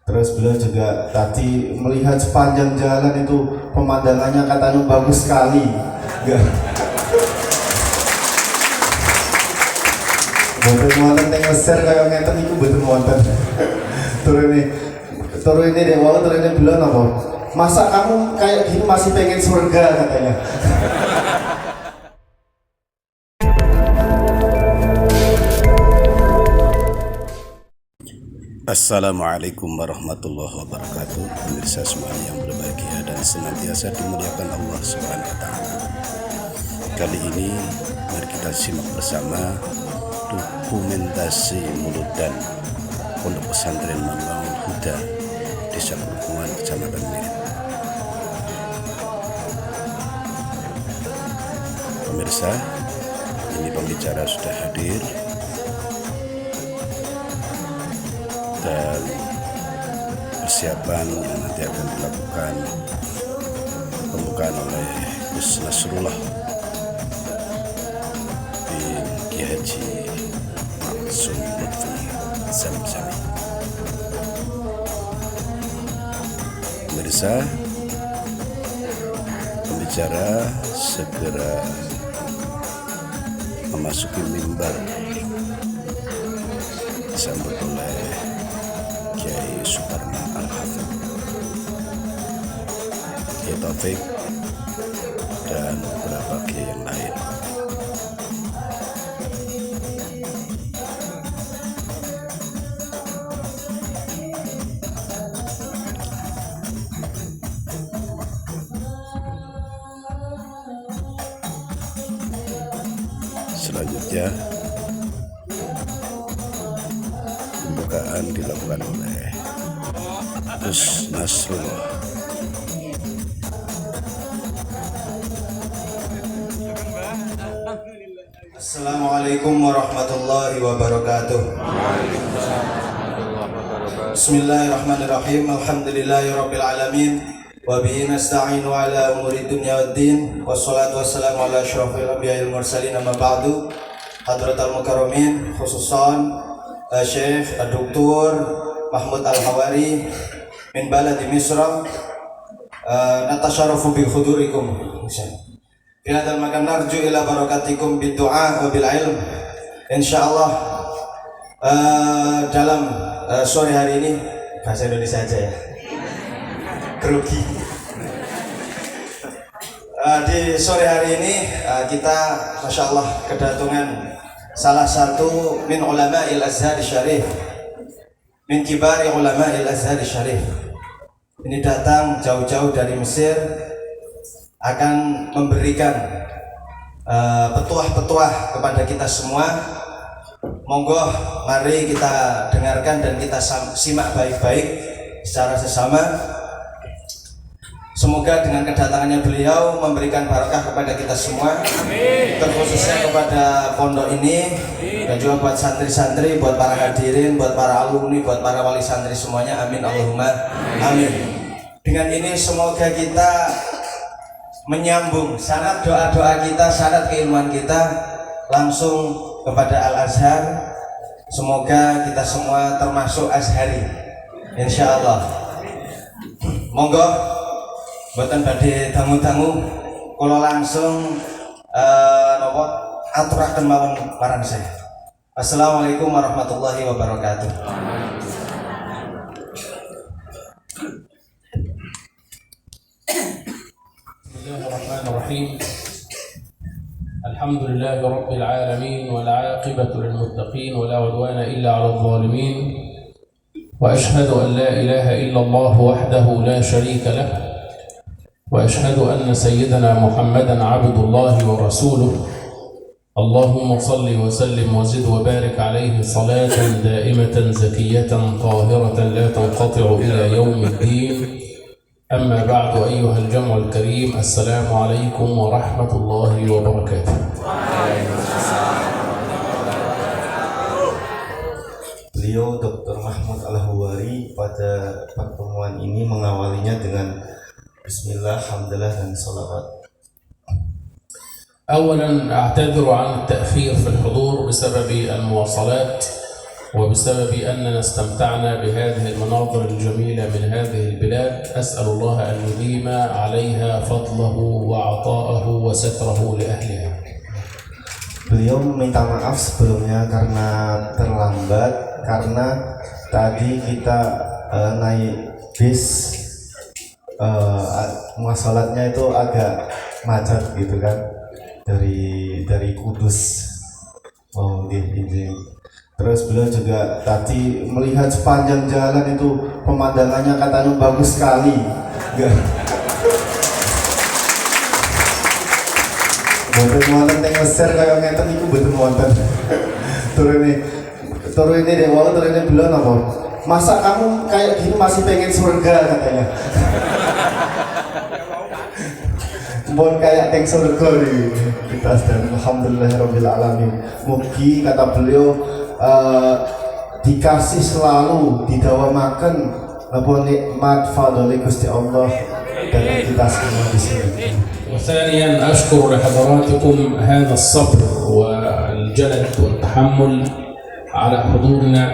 Terus beliau juga tadi melihat sepanjang jalan itu pemandangannya katanya bagus sekali. Boten wonten teng Mesir kaya ngeten iku boten wonten. Turun ini deh, walau turun ini bilang apa? Masa kamu kayak gini masih pengen surga katanya. Assalamualaikum warahmatullahi wabarakatuh. Pemirsa semuanya yang berbahagia dan senantiasa dimuliakan Allah Subhanahu wa taala. Kali ini mari kita simak bersama dokumentasi Muludan Pondok Pesantren Mambaul Huda, Desa Perhubungan, Kecamatan Mirit. Pemirsa, ini pembicara sudah hadir dan persiapan yang nanti akan dilakukan pembukaan oleh Gus Nasrullah bin Ki Haji Maksum Lutfi Zamzami. Pemirsa, pembicara segera memasuki mimbar disambut oleh Kiai Suparman Al-Hafidh, Kiai Taufik, dan beberapa kiai yang lain. Selanjutnya pembukaan dilakukan oleh Gus Nasrullah. Assalamualaikum warahmatullahi wabarakatuh. Bismillahirrahmanirrahim. Alhamdulillahirabbil alamin. Wa bihi nasta'inu ala umuri dunya waddin. Wassalatu wassalamu ala asyrafil anbiya'il mursalin, amma ba'du. Hadratal mukarramin, khususan Syekh Dr. Mahmud Al-Hawari min baladi Misra, natasyarofu bi khudurikum fi hadzal makan, narju ila barakatikum bid du'a wa bil ilm. Insyaallah dalam sore hari ini bahasa Indonesia aja ya, grogi. Di sore hari ini kita Masya Allah kedatangan salah satu min ulama'il Azhar Syarif, min kibari ulama'il Azhar Syarif. Ini datang jauh-jauh dari Mesir, akan memberikan petuah-petuah kepada kita semua. Monggo mari kita dengarkan dan kita simak baik-baik secara sesama. Semoga dengan kedatangannya beliau memberikan barakah kepada kita semua, terkhususnya kepada pondok ini, dan juga buat santri-santri, buat para hadirin, buat para alumni, buat para wali santri semuanya. Amin Allahumma amin. Dengan ini semoga kita menyambung sanad doa-doa kita, sanad keilmuan kita langsung kepada Al-Azhar. Semoga kita semua termasuk Azhari, insyaallah. Monggo buatan badhe dangu-dangu, kula langsung aturaken mawon marang saya. Assalamualaikum warahmatullahi wabarakatuh. Bismillahirrahmanirrahim. Alhamdulillahi rabbil alamin wal 'aqibatu lil muttaqin wa la 'udwana illa 'alal zalimin. Wa ashhadu an la ilaha illallah wahdahu la sharika lah. وأشهد أن سيدنا محمدًا عبد الله ورسوله. اللهم صل وسلم وزد وبارك عليه صلاة دائمة زكية طاهرة لا تنقطع إلى يوم الدين. أما بعد، أيها الجمع الكريم، السلام عليكم ورحمة الله وبركاته. Beliau Dr. Mahmud Al-Hawari pada pertemuan ini mengawalinya dengan Bismillah, Alhamdulillah, dan salawat. أولاً أعتذر عن التأخير في الحضور بسبب المواصلات وبسبب أننا استمتعنا بهذه المناظر الجميلة من هذه البلاد أسأل الله أن يديم عليها فضله وعطاءه وستره لأهلها. Beliau minta maaf sebelumnya karena terlambat, karena tadi kita naik bis, muasalatnya itu agak macet gitu kan, dari Kudus mau izin. Terus beliau juga tadi melihat sepanjang jalan itu pemandangannya katanya bagus sekali. Betul wonten teng Mesir kaya ngeten iku betul wonten. Turune deh, wong turune bilang apa? Masa kamu kayak gini masih pengen surga katanya. Mohon kayak teng surga nih. Kita sedang alhamdulillahirabbil alamin. Mugi kata beliau dikasih selalu didawamaken apa nikmat fadhil Gusti Allah dan kita semua di sini. وثانيا أشكر لحضراتكم هذا الصبر والجلد والتحمل على حضورنا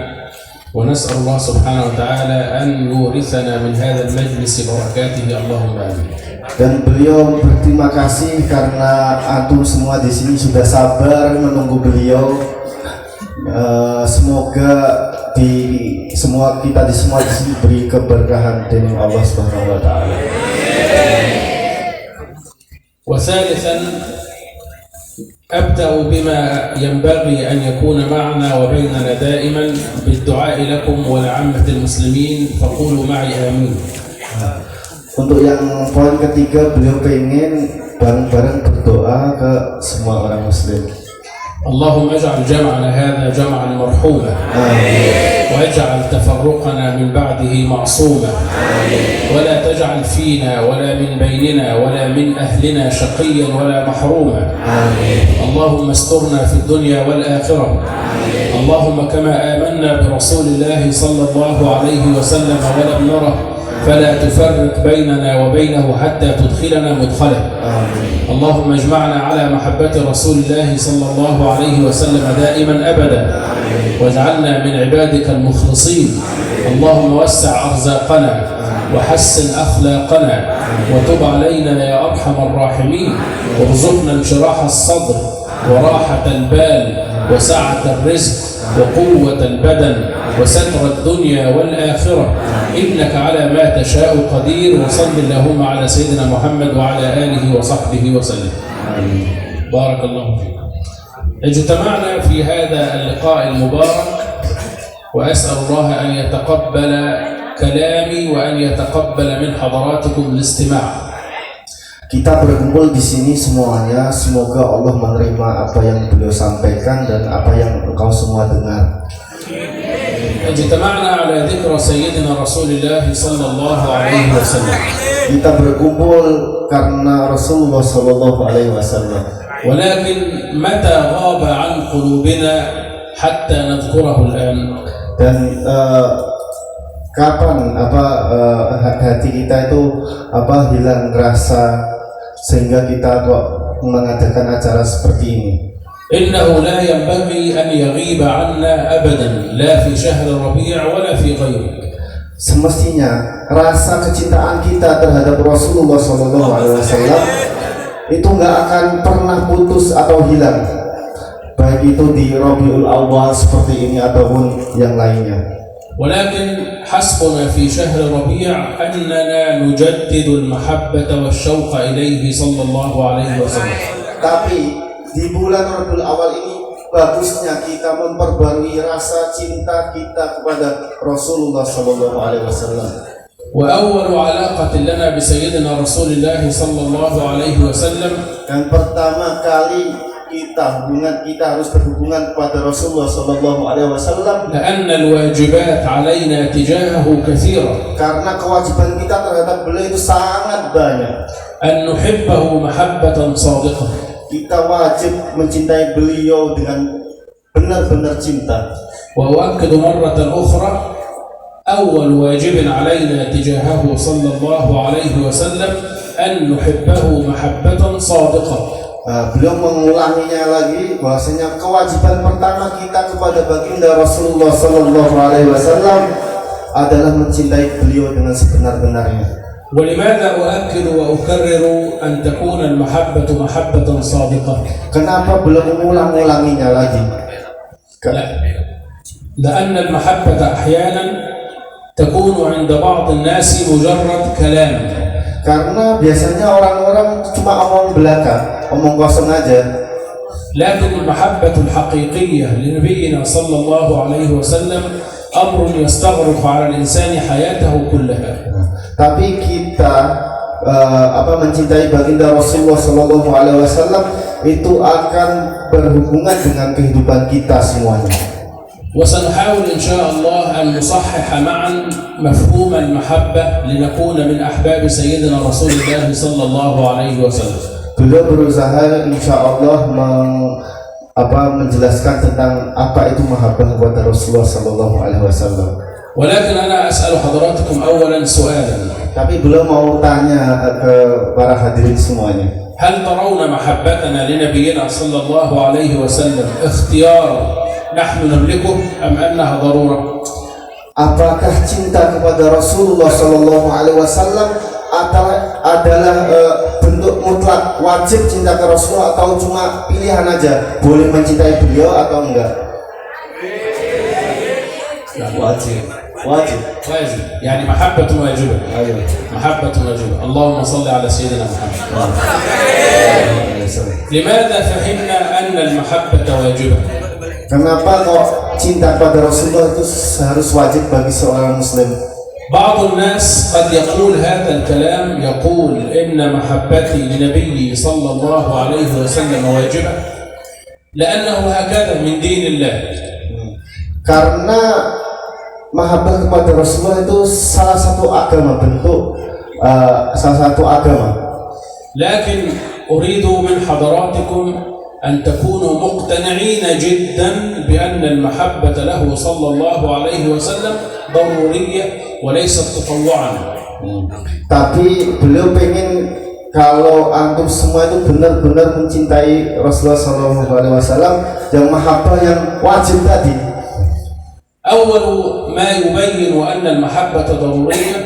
ونسأل الله سبحانه وتعالى أن يورثنا من هذا المجلس بركاته اللهم آمين. Dan beliau berterima kasih karena antum semua di sini sudah sabar menunggu beliau. Semoga kita di semua di sini beri keberkahan dari Allah Subhanahu wa taala. وثالثا أبدأ بما ينبغي أن يكون معنا وبيننا دائما بالدعاء لكم ولعامة المسلمين فقولوا معي آمين. Untuk yang poin ketiga, beliau pengen bareng-bareng berdoa ke semua orang muslim. اللهم اجعل جمعنا هذا جمعا مرحوما واجعل تفرقنا من بعده معصوما ولا تجعل فينا ولا من بيننا ولا من أهلنا شقيا ولا محروما اللهم استرنا في الدنيا والآخرة اللهم كما آمنا برسول الله صلى الله عليه وسلم ولم نره فلا تفرق بيننا وبينه حتى تدخلنا مدخله اللهم اجمعنا على محبة رسول الله صلى الله عليه وسلم دائما أبدا واجعلنا من عبادك المخلصين اللهم وسع أرزاقنا وحسن أخلاقنا وتب علينا يا أرحم الراحمين وارزقنا انشراح الصدر وراحة البال وسعة الرزق وقوة البدن وستر الدنيا والآخرة إنك على ما تشاء قدير وصل اللهم على سيدنا محمد وعلى آله وصحبه وسلم. بارك الله فيكم. اجتمعنا في هذا اللقاء المبارك وأسأل الله أن يتقبل كلامي وأن يتقبل من حضراتكم الاستماع. Kita berkumpul di sini semuanya, semoga Allah menerima apa yang beliau sampaikan dan apa yang engkau semua dengar. اجتمعنا على ذكر سيدنا رسول الله صلى الله عليه وسلم. Kita berkumpul karena Rasulullah sallallahu alaihi wasallam. ولكن متى غاب عن قلوبنا حتى نذكره الآن؟ Dan kapan hati kita itu hilang rasa sehingga kita mengadakan acara seperti ini. إنه لا ينبغي أن يغيب عنا أبدا لا في شهر الربيع ولا في غيره. Semestinya rasa kecintaan kita terhadap Rasulullah SAW itu nggak akan pernah putus atau hilang, baik itu di Rabiul Awal seperti ini ataupun yang lainnya. ولكن حسبنا في شهر الربيع أننا نجدد المحبة والشوق إليه صلى الله عليه وسلم. Tapi di bulan Rabiul Awal ini bagusnya kita memperbarui rasa cinta kita kepada Rasulullah Sallallahu Alaihi Wasallam. وأول علاقة لنا بسيدنا رسول الله صلى الله عليه وسلم. Dan pertama kali hubungan kita harus berhubungan kepada Rasulullah Sallallahu Alaihi Wasallam. لأن الواجبات علينا تجاهه كثيرة. Karena kewajiban kita terhadap beliau itu sangat banyak. أن نحبه محبة صادقة. Kita wajib mencintai beliau dengan benar-benar cinta. وأؤكد مرة أخرى أول واجب علينا تجاهه صلى الله عليه وسلم أن نحبه محبة صادقة. Beliau mengulanginya lagi bahwasanya kewajiban pertama kita kepada baginda Rasulullah Sallallahu Alaihi Wasallam adalah mencintai beliau dengan sebenar-benarnya. ولماذا أؤكد وأكرر أن تكون المحبة محبة صادقة؟ Kenapa beliau mengulang-ulanginya lagi? لأن المحبة أحيانا تكون عند بعض الناس مجرد كلام. Karena biasanya orang-orang cuma omong belaka, omong kosong aja. لكن المحبة الحقيقية لنبينا صلى الله عليه وسلم أمر يستغرق على الإنسان حياته كلها. Tapi kita mencintai baginda Rasulullah Sallallahu Alaihi Wasallam itu akan berhubungan dengan kehidupan kita semuanya. وسنحاول إن شاء الله أن نصحح معا مفهوم المحبة لنكون من أحباب سيدنا رسول الله صلى الله عليه وسلم. Beliau berusaha insya Allah menjelaskan tentang apa itu mahabbah kepada Rasulullah Sallallahu Alaihi Wasallam. ولكن أنا أسأل حضراتكم أولا سؤالا. Tapi beliau mau tanya ke para hadirin semuanya. هل ترون محبتنا لنبينا صلى الله عليه وسلم اختيار نحن نملكه أم أنها ضرورة؟ Apakah cinta kepada Rasulullah Sallallahu Alaihi Wasallam adalah bentuk mutlak wajib cinta ke Rasulullah atau cuma pilihan aja, boleh mencintai beliau atau enggak? Wajib. يعني محبة واجبة. Ayo. محبة واجبة. اللهم صل على سيدنا محمد. لماذا فهمنا أن المحبة واجبة؟ Kenapa kok cinta pada Rasulullah itu harus wajib bagi seorang Muslim? بعض الناس قد يقول هذا الكلام، يقول إن محبتي لنبي صلى الله عليه وسلم واجبة لأنه هكذا من دين الله. Karena mahabbah kepada Rasulullah itu salah satu agama, bentuk salah satu agama. لكن أريد من حضراتكم أن تكونوا مقتنعين جدا بأن المحبة له صلى الله عليه وسلم ضرورية وليست تطوعا. Tapi beliau pengen kalau antum semua itu benar-benar mencintai Rasulullah Sallallahu Alaihi Wasallam yang mahabbah yang wajib tadi. أول ما يبين أن المحبة ضرورية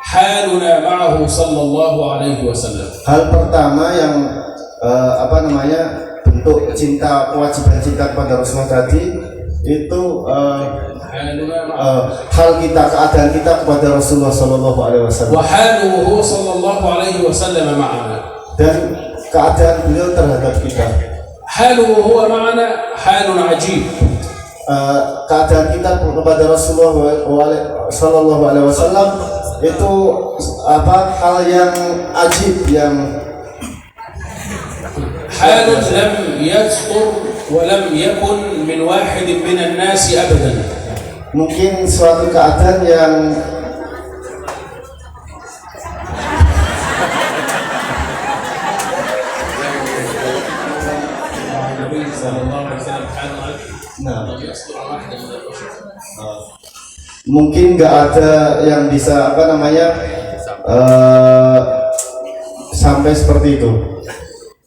حالنا معه صلى الله عليه وسلم. Hal pertama yang bentuk cinta, kewajiban cinta kepada Rasulullah tadi itu hal kita, keadaan kita kepada Rasulullah Sallallahu Alaihi Wasallam. وحاله هو صلى الله عليه وسلم معنا. Dan keadaan beliau terhadap kita. حاله هو معنا حال عجيب. Keadaan kita kepada Rasulullah Sallallahu Alaihi Wasallam itu hal yang ajib, yang حال لم يذكر ولم يكن من واحد من الناس أبدا. mungkin suatu keadaan yang mungkin nggak ada yang bisa sampai seperti itu.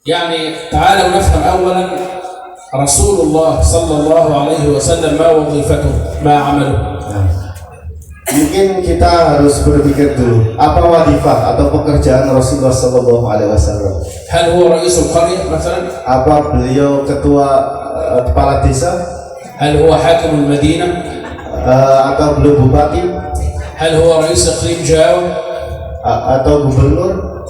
يعني تعالوا نفهم أولا رسول الله صلى الله عليه وسلم ما وظيفته ما عمله. Mungkin kita harus berpikir dulu apa wadifah atau pekerjaan Rasulullah Sallallahu Alaihi Wasallam. هل هو رئيس القرية مثلا؟ Apa beliau ketua kepala desa? هل هو حاكم المدينة؟ Atau beliau bupati? هل هو رئيس إقليم جاو؟ Atau gubernur?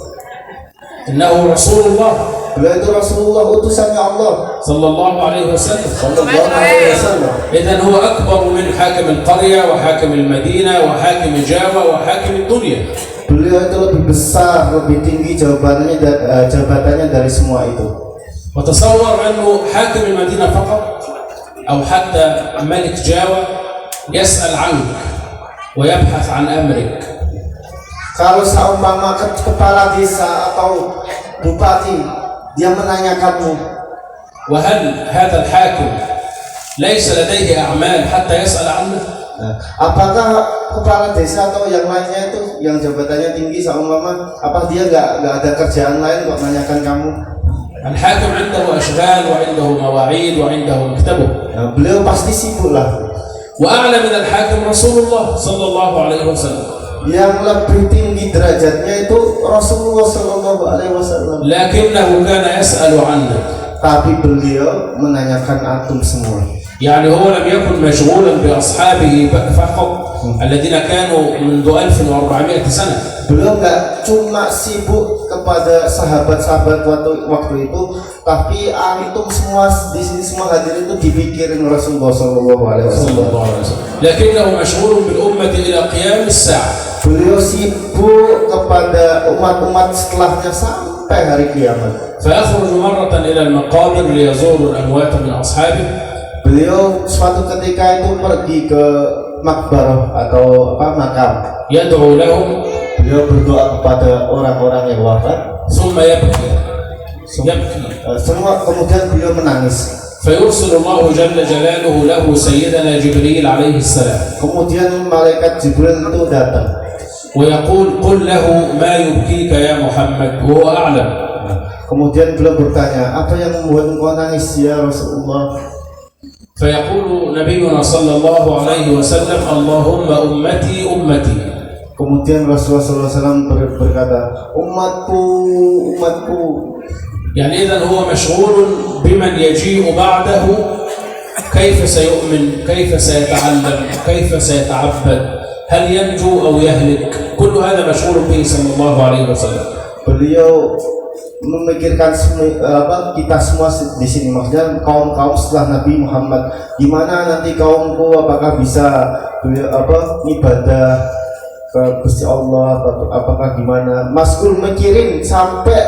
إنه رسول الله. Beliau itu Rasulullah, utusannya Allah صلى الله عليه وسلم. Sallallahu Alaihi Wasallam. إذن هو أكبر من حاكم القرية وحاكم المدينة وحاكم جاوة وحاكم الدنيا. Beliau itu lebih besar, lebih tinggi jabatannya dari semua itu. وتصور أنه حاكم المدينة فقط أو حتى ملك جاوة يسأل عنك ويبحث عن أمرك. Kalau seumpama kepala desa atau bupati dia menanyakanmu, وهل هذا الحاكم ليس لديه أعمال حتى يسأل عنه؟ apakah kepala desa atau yang lainnya itu yang jabatannya tinggi seumpama, apa dia nggak ada kerjaan lain kok menanyakan kamu? الحاكم عنده أشغال وعنده مواعيد وعنده مكتبه. Nah, beliau pasti sibuk lah. وأعلى من الحاكم رسول الله صلى الله عليه وسلم. Yang lebih tinggi derajatnya itu Rasulullah Sallallahu Alaihi Wasallam. لكنه كان يسأل عنه. Tapi beliau menanyakan antum semua. يعني هو لم يكن مشغولا بأصحابه فقط الذين كانوا منذ 1400 سنة. Beliau nggak cuma sibuk kepada sahabat-sahabat waktu itu, tapi antum semua di sini semua hadir itu dipikirin Rasulullah Sallallahu Alaihi Wasallam. لكنه مشغول بالأمة إلى قيام الساعة. Beliau sibuk kepada umat-umat setelahnya sampai hari kiamat. فيخرج مرة إلى المقابر ليزور الأموات من أصحابه. Beliau suatu ketika itu pergi ke makbarah atau makam. يدعو لهم. Beliau berdoa kepada orang-orang yang wafat. ثم يبكي. Semua kemudian beliau menangis. فيرسل الله جل جلاله له سيدنا جبريل عليه السلام. Kemudian malaikat Jibril itu datang. ويقول قل له ما يبكيك يا محمد وهو أعلم. Kemudian beliau bertanya, apa yang membuat engkau nangis ya Rasulullah? فيقول نبينا صلى الله عليه وسلم اللهم أمتي أمتي. Kemudian Rasulullah SAW berkata, umatku, umatku. يعني إذن هو مشغول بمن يجيء بعده، كيف سيؤمن، كيف سيتعلم، كيف سيتعبد، هل ينجو أو يهلك، كل هذا مشغول به صلى الله عليه وسلم. Beliau memikirkan kita semua di sini, maksudnya kaum setelah Nabi Muhammad, gimana nanti kaumku, apakah bisa ibadah ke Gusti Allah, apakah gimana, maskul mikirin sampai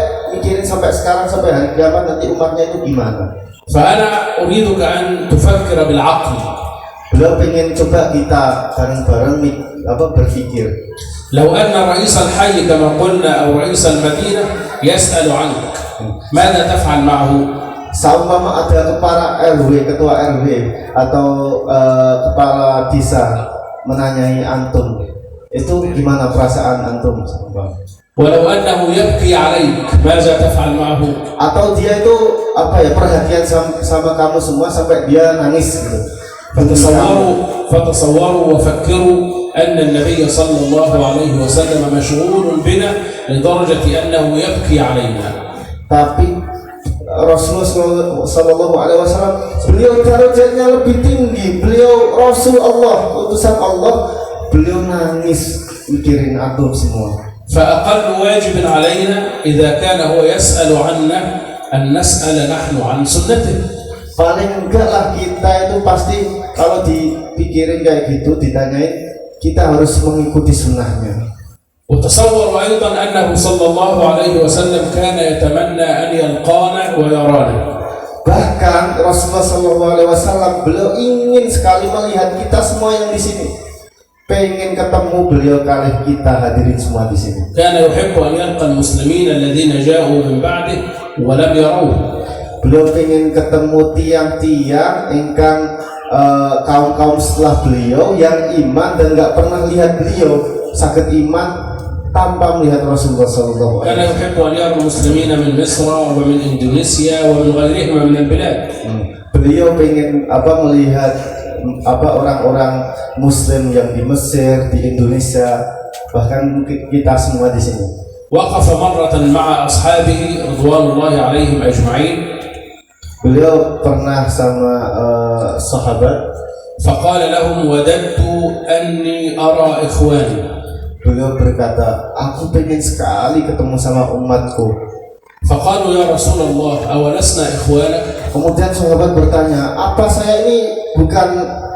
sekarang, sampai hari kiamat nanti umatnya itu gimana. فأنا أريدك أن تفكر بالعقل. Beliau pengen coba kita bareng-bareng berpikir. لو أن رئيس الحي كما قلنا أو رئيس المدينة يسأل عنك ماذا تفعل معه؟ Seumpama ada kepala RW, ketua RW atau kepala desa menanyai antum, itu gimana perasaan antum? ولو أنه يبكي عليك ماذا تفعل معه؟ Atau dia itu perhatian sama kamu semua sampai dia nangis gitu. فتصوروا وفكروا أن النبي صلى الله عليه وسلم مشغول بنا لدرجة أنه يبكي علينا. Tapi Rasulullah Sallallahu Alaihi Wasallam, beliau derajatnya lebih tinggi, beliau Rasul Allah, utusan Allah, beliau nangis mikirin antum semua. فأقل واجب علينا إذا كان هو يسأل عنا أن نسأل نحن عن سنته. Paling enggak lah kita itu pasti kalau dipikirin kayak gitu, ditanyain, kita harus mengikuti sunnahnya. وتصور أيضا أنه صلى الله عليه وسلم كان يتمنى أن يلقانا ويرانا. Bahkan Rasulullah Sallallahu Alaihi Wasallam beliau ingin sekali melihat kita semua yang di sini, pengen ketemu beliau kali kita hadirin semua di sini. كان يحب أن يلقى المسلمين الذين جاءوا من بعده ولم يروه. Beliau pengen ketemu tiang-tiang ingkang kaum-kaum setelah beliau yang iman dan nggak pernah lihat beliau, sakit iman tanpa melihat Rasulullah Sallallahu Alaihi كان Wasallam. يحب أن يرى المسلمين من مصر ومن إندونيسيا ومن غيرهما من البلاد. Beliau pengen melihat orang-orang Muslim yang di Mesir, di Indonesia, bahkan kita semua di sini. وقف مرة مع أصحابه رضوان الله عليهم أجمعين. Beliau pernah sama sahabat. فقال لهم وددت أني أرى إخواني. Beliau berkata, aku pengen sekali ketemu sama umatku. فقالوا يا رسول الله أولسنا إخوانك؟ Kemudian sahabat bertanya, apa saya ini bukan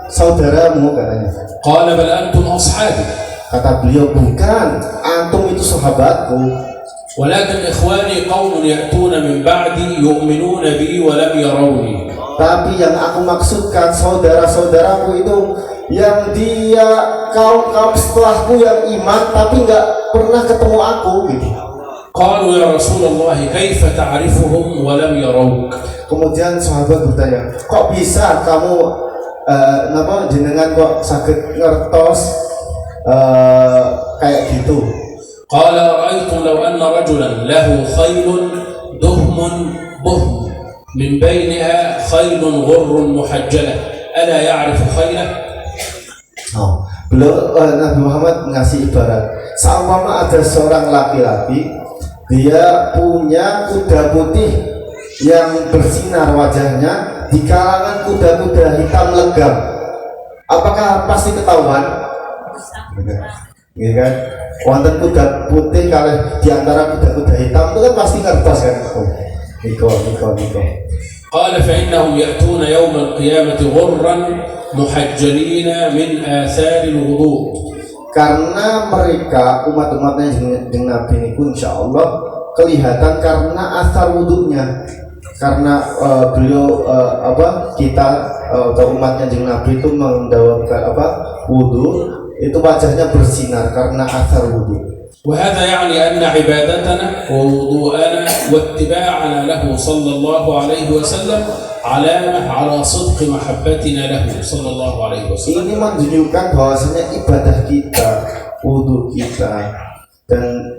saudaramu katanya? قال بل أنتم أصحابي. Kata beliau, bukan, antum itu sahabatku. ولكن إخواني قوم يأتون من بعدي يؤمنون بي ولم يروني. Tapi yang aku maksudkan saudara-saudaraku itu yang dia kaum setelahku yang iman tapi nggak pernah ketemu aku gitu. قالوا يا رسول الله كيف تعرفهم ولم يروك؟ Kemudian sahabat bertanya, kok bisa kamu jenengan kok sakit ngertos kayak gitu? قال رأيتم لو أن رجلا له خيل دهم بهم من بينها خيل غر محجلة ألا يعرف خيله؟ Beliau Nabi Muhammad ngasih ibarat, seumpama ada seorang laki-laki, dia punya kuda putih yang bersinar wajahnya di kalangan kuda-kuda hitam legam. Apakah pasti ketahuan? Iya kan? Wonten kuda putih kalau di antara kuda-kuda hitam itu kan pasti kertas kan? Niko. قال فإنهم يأتون يوم القيامة غرا محجلين من آثار الوضوء. Karena mereka umat-umatnya dengan Nabi ini pun insya Allah kelihatan karena asar wudhunya. Karena beliau kita atau umatnya dengan Nabi itu mendawamkan wudhu, itu wajahnya bersinar karena asar wudhu. وهذا يعني أن عبادتنا ووضوءنا واتباعنا له صلى الله عليه وسلم علامة على صدق محبتنا له صلى الله عليه وسلم. Ini menunjukkan bahwasanya ibadah kita, wudhu kita, dan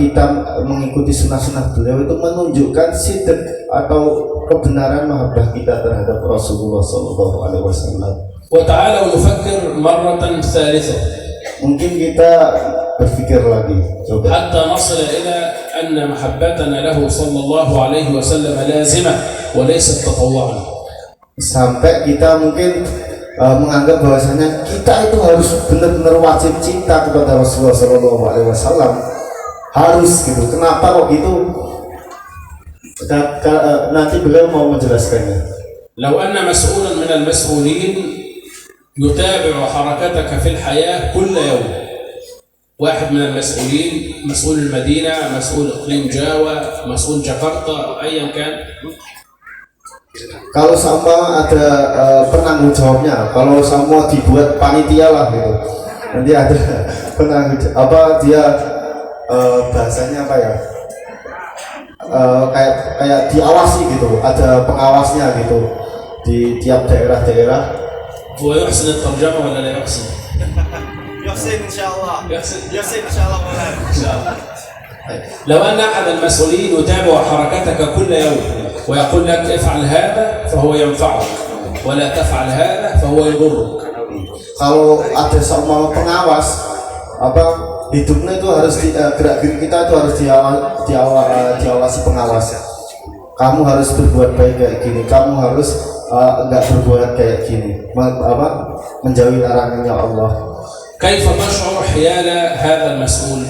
kita mengikuti sunnah-sunnah beliau itu menunjukkan sidq atau kebenaran mahabbah kita terhadap Rasulullah Sallallahu Alaihi Wasallam. وتعالوا نفكر مرة ثالثة. Mungkin kita berpikir lagi, coba. حتى نصل إلى أن محبتنا له صلى الله عليه وسلم لازمة وليست تطوعا. Sampai kita mungkin menganggap bahwasanya kita itu harus benar-benar wajib cinta kepada Rasulullah Sallallahu Alaihi Wasallam. Harus gitu. Kenapa kok gitu? Nanti beliau mau menjelaskannya. لو أن مسؤولا من المسؤولين يتابع حركتك في الحياة كل يوم، واحد من المسؤولين، مسؤول المدينة، مسؤول إقليم جاوا، مسؤول جاكرتا، أيا كان. Kalau sama ada penanggung jawabnya, kalau semua dibuat panitia lah gitu, nanti ada penanggung dia bahasanya apa ya, kayak diawasi gitu, ada pengawasnya gitu di tiap daerah-daerah. هو يحسن الترجمة ولا لا يحسن؟ يحسن إن شاء الله. يحسن إن شاء الله مولانا. إن شاء الله. لو أن أحد المسؤولين يتابع حركتك كل يوم ويقول لك افعل هذا فهو ينفعك ولا تفعل هذا فهو يضرك. Kalau ada sama pengawas, hidupnya itu harus gerak-gerik kita itu harus diawasi pengawas. Kamu harus berbuat baik kayak gini, kamu harus enggak berbuat kayak gini, menjauhi larangannya Allah. كيف تشعر حيال هذا المسؤول؟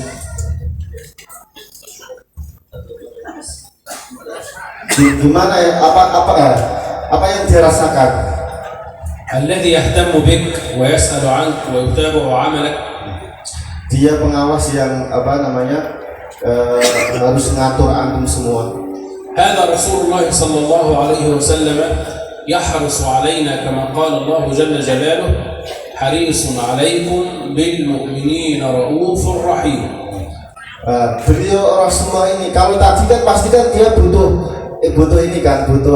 Gimana ya, apa yang dirasakan? الذي يهتم بك ويسأل عنك ويتابع عملك. Dia pengawas yang harus ngatur antum semua. هذا رسول الله صلى الله عليه وسلم يحرص علينا كما قال الله جل جلاله حريص عليكم بالمؤمنين رؤوف رحيم. Beliau Rasulullah ini, kalau tadi kan pasti kan dia butuh ini kan, butuh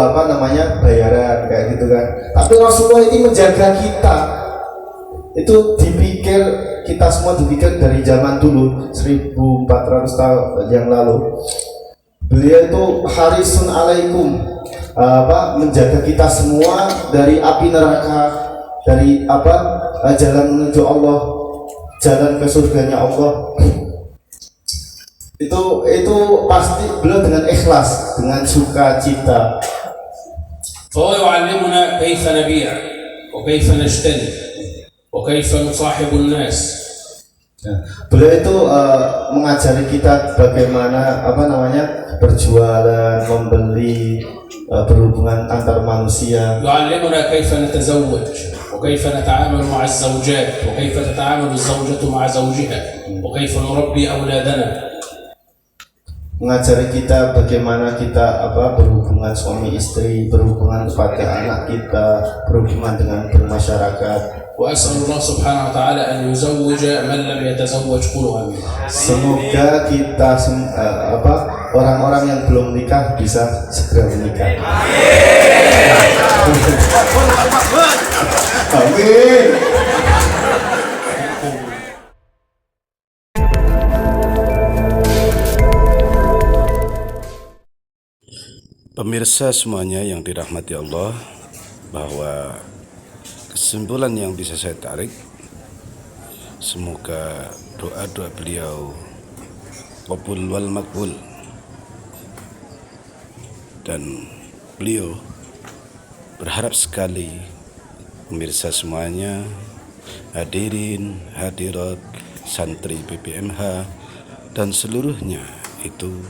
bayaran kayak gitu kan. Tapi Rasulullah ini menjaga kita. Itu kita semua dipikir dari zaman dulu 1400 tahun yang lalu. Beliau itu harisun alaikum, menjaga kita semua dari api neraka, dari jalan menuju Allah, jalan ke surganya Allah. Itu pasti beliau dengan ikhlas, dengan sukacita. فهو يعلمنا كيف نبيع وكيف نشتري وكيف نصاحب الناس. Beliau itu mengajari kita bagaimana berjualan, membeli, berhubungan antar manusia. يعلمنا كيف نتزوج وكيف نتعامل مع الزوجات وكيف تتعامل الزوجة مع زوجها وكيف نربي أولادنا. Mengajari kita bagaimana kita berhubungan suami istri, berhubungan kepada anak kita, berhubungan dengan bermasyarakat. وأسأل الله سبحانه وتعالى أن يزوج من لم يتزوج قلوا آمين. Semoga kita orang-orang yang belum nikah bisa segera menikah. Amin. Pemirsa semuanya yang dirahmati Allah, bahwa kesimpulan yang bisa saya tarik, semoga doa-doa beliau qabul wal makbul, dan beliau berharap sekali pemirsa semuanya, hadirin, hadirat, santri PPMH dan seluruhnya itu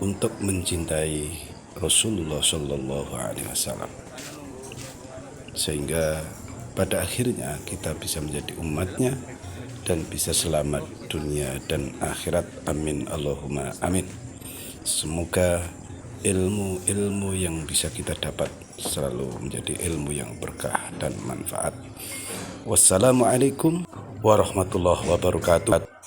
untuk mencintai Rasulullah Shallallahu Alaihi Wasallam, sehingga pada akhirnya kita bisa menjadi umatnya dan bisa selamat dunia dan akhirat. Amin Allahumma amin. Semoga ilmu-ilmu yang bisa kita dapat selalu menjadi ilmu yang berkah dan manfaat. Wassalamualaikum warahmatullahi wabarakatuh.